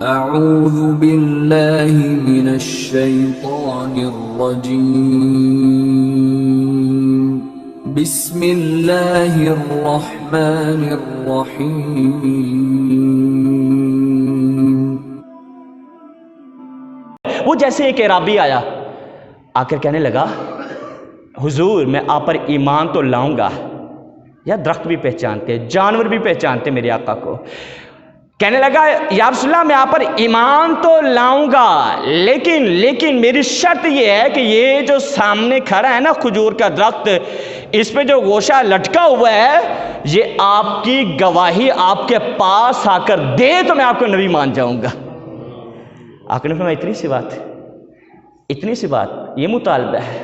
اعوذ باللہ من الشیطان الرجیم بسم اللہ الرحمن الرحیم۔ وہ جیسے ایک اعرابی آیا آ کر کہنے لگا حضور میں آپ پر ایمان تو لاؤں گا۔ یا درخت بھی پہچانتے، جانور بھی پہچانتے میرے آقا کو۔ کہنے لگا یا رسول اللہ میں آپ پر ایمان تو لاؤں گا، لیکن میری شرط یہ ہے کہ یہ جو سامنے کھڑا ہے نا کھجور کا درخت، اس پہ جو گوشہ لٹکا ہوا ہے، یہ آپ کی گواہی آپ کے پاس آ کر دے تو میں آپ کو نبی مان جاؤں گا۔ آقا نے فرمایا اتنی سی بات یہ مطالبہ ہے؟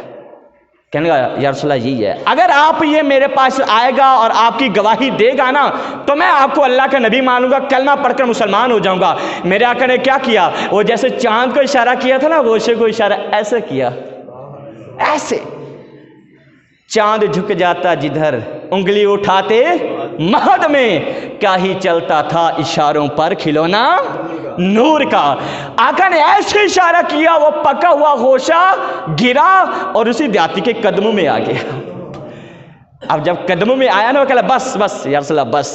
کہنے لگا یا رسول اللہ یہی ہے، اگر آپ یہ میرے پاس آئے گا اور آپ کی گواہی دے گا نا تو میں آپ کو اللہ کا نبی مانوں گا، کلمہ پڑھ کر مسلمان ہو جاؤں گا۔ میرے آقا نے کیا کیا؟ وہ جیسے چاند کو اشارہ کیا تھا نا، گوشے کو اشارہ ایسے کیا، ایسے چاند جھک جاتا جدھر انگلی اٹھاتے مہد میں، کیا ہی چلتا تھا اشاروں پر کھلونا نور کا۔ آقا نے ایسے اشارہ کیا، وہ پکا ہوا گوشہ گرا اور اسی دیہاتی کے قدموں میں آ گیا۔ اب جب قدموں میں آیا نا، وہ کہا بس یا رسول اللہ بس۔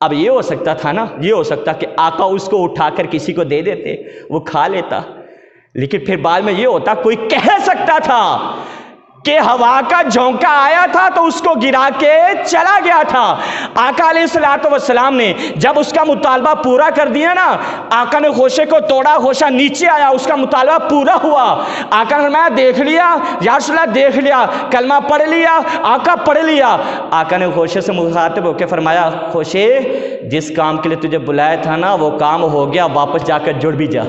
اب یہ ہو سکتا تھا نا، یہ ہو سکتا کہ آقا اس کو اٹھا کر کسی کو دے دیتے، وہ کھا لیتا، لیکن پھر بعد میں یہ ہوتا کوئی کہہ سکتا تھا کہ ہوا کا جھونکا آیا تھا تو اس کو گرا کے چلا گیا تھا۔ آقا علیہ السلام نے جب اس کا مطالبہ پورا کر دیا نا، آقا نے گوشے کو توڑا، گوشہ نیچے آیا، اس کا مطالبہ پورا ہوا۔ آقا نے فرمایا دیکھ لیا یا رسول اللہ، دیکھ لیا، کلمہ پڑھ لیا؟ آقا پڑھ لیا۔ آقا نے گوشے سے مخاطب ہو کے فرمایا گوشے جس کام کے لیے تجھے بلایا تھا نا وہ کام ہو گیا، واپس جا کر جڑ بھی جا۔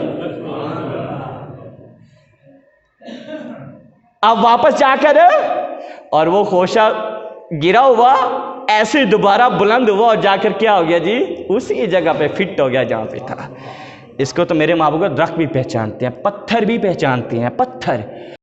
اب واپس جا کر اور وہ گوشہ گرا ہوا ایسے دوبارہ بلند ہوا اور جا کر کیا ہو گیا جی؟ اسی جگہ پہ فٹ ہو گیا جہاں پہ تھا۔ اس کو تو میرے محبوب درخت بھی پہچانتے ہیں، پتھر بھی پہچانتے ہیں، پتھر۔